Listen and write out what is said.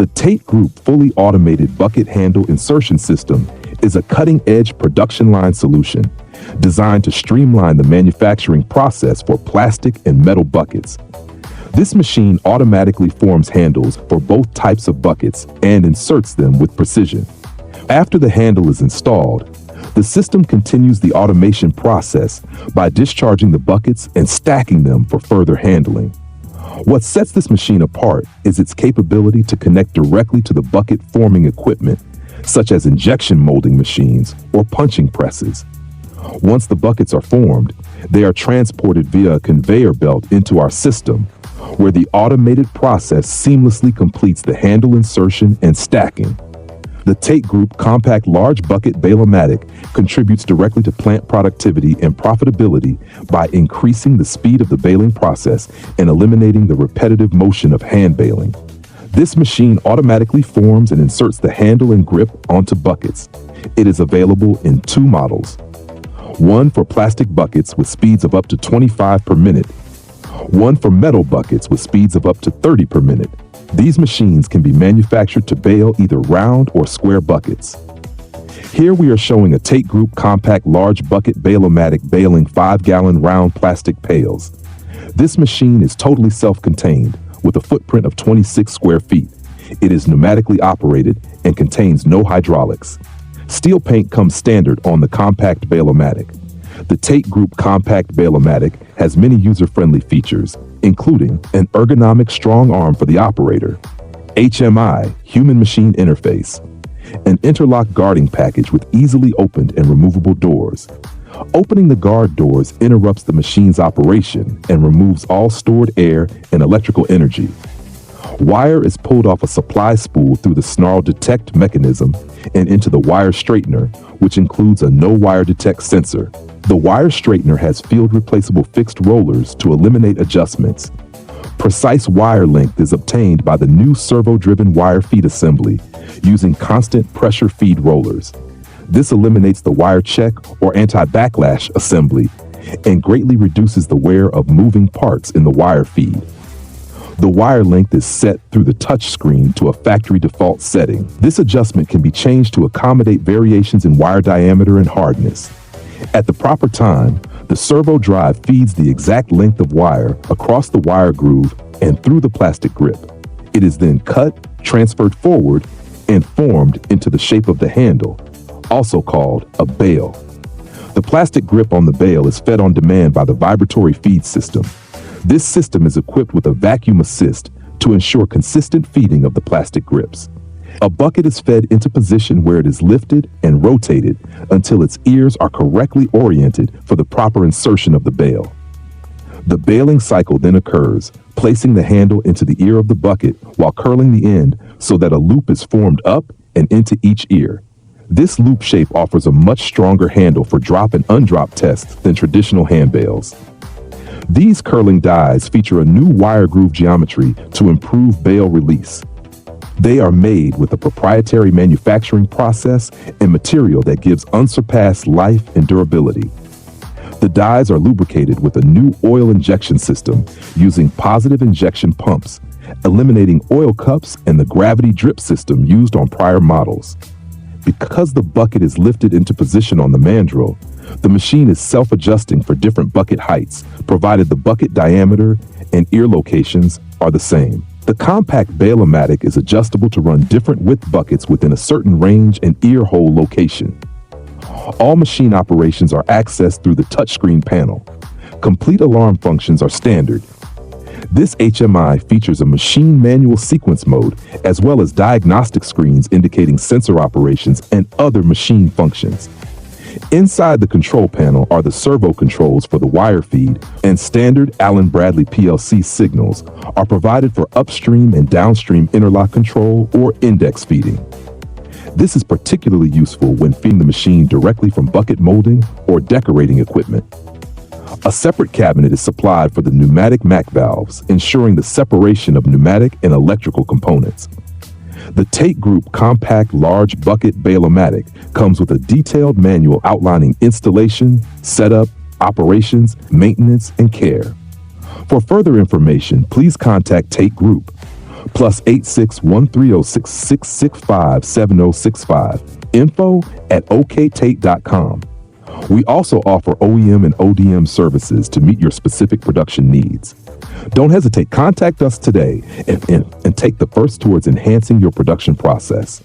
The TATE Group fully automated bucket handle insertion system is a cutting-edge production line solution designed to streamline the manufacturing process for plastic and metal buckets. This machine automatically forms handles for both types of buckets and inserts them with precision. After the handle is installed, the system continues the automation process by discharging the buckets and stacking them for further handling. What sets this machine apart is its capability to connect directly to the bucket forming equipment, such as injection molding machines or punching presses. Once the buckets are formed, they are transported via a conveyor belt into our system, where the automated process seamlessly completes the handle insertion and stacking. The TATE Group Compact Large Bucket Bale-O-Matic contributes directly to plant productivity and profitability by increasing the speed of the baling process and eliminating the repetitive motion of hand baling. This machine automatically forms and inserts the handle and grip onto buckets. It is available in 2 models. One for plastic buckets with speeds of up to 25 per minute. One for metal buckets with speeds of up to 30 per minute. These machines can be manufactured to bale either round or square buckets. Here we are showing a TATE Group Compact Large Bucket Bale-O-Matic baling 5-gallon round plastic pails. This machine is totally self-contained with a footprint of 26 square feet. It is pneumatically operated and contains no hydraulics. Steel paint comes standard on the Compact Bale-O-Matic. The TATE Group Compact Bale-O-Matic has many user-friendly features, including an ergonomic strong arm for the operator, HMI, human-machine interface, an interlock guarding package with easily opened and removable doors. Opening the guard doors interrupts the machine's operation and removes all stored air and electrical energy. Wire is pulled off a supply spool through the snarl detect mechanism and into the wire straightener, which includes a no wire detect sensor. The wire straightener has field replaceable fixed rollers to eliminate adjustments. Precise wire length is obtained by the new servo-driven wire feed assembly using constant pressure feed rollers. This eliminates the wire check or anti-backlash assembly and greatly reduces the wear of moving parts in the wire feed. The wire length is set through the touch screen to a factory default setting. This adjustment can be changed to accommodate variations in wire diameter and hardness. At the proper time, the servo drive feeds the exact length of wire across the wire groove and through the plastic grip. It is then cut, transferred forward, and formed into the shape of the handle, also called a bale. The plastic grip on the bale is fed on demand by the vibratory feed system. This system is equipped with a vacuum assist to ensure consistent feeding of the plastic grips. A bucket is fed into position where it is lifted and rotated until its ears are correctly oriented for the proper insertion of the bale. The baling cycle then occurs, placing the handle into the ear of the bucket while curling the end so that a loop is formed up and into each ear. This loop shape offers a much stronger handle for drop and undrop tests than traditional hand bales. These curling dies feature a new wire groove geometry to improve bale release. They are made with a proprietary manufacturing process and material that gives unsurpassed life and durability. The dies are lubricated with a new oil injection system using positive injection pumps, eliminating oil cups and the gravity drip system used on prior models. Because the bucket is lifted into position on the mandrel, the machine is self-adjusting for different bucket heights, provided the bucket diameter and ear locations are the same. The Compact Bale-O-Matic is adjustable to run different width buckets within a certain range and ear hole location. All machine operations are accessed through the touchscreen panel. Complete alarm functions are standard. This HMI features a machine manual sequence mode, as well as diagnostic screens indicating sensor operations and other machine functions. Inside the control panel are the servo controls for the wire feed, and standard Allen Bradley PLC signals are provided for upstream and downstream interlock control or index feeding. This is particularly useful when feeding the machine directly from bucket molding or decorating equipment. A separate cabinet is supplied for the pneumatic MAC valves, ensuring the separation of pneumatic and electrical components. The TATE Group Compact Large Bucket Bale-O-Matic comes with a detailed manual outlining installation, setup, operations, maintenance, and care. For further information, please contact TATE Group. plus 861-306-665-7065. info@oktate.com. We also offer OEM and ODM services to meet your specific production needs. Don't hesitate. Contact us today and take the first towards enhancing your production process.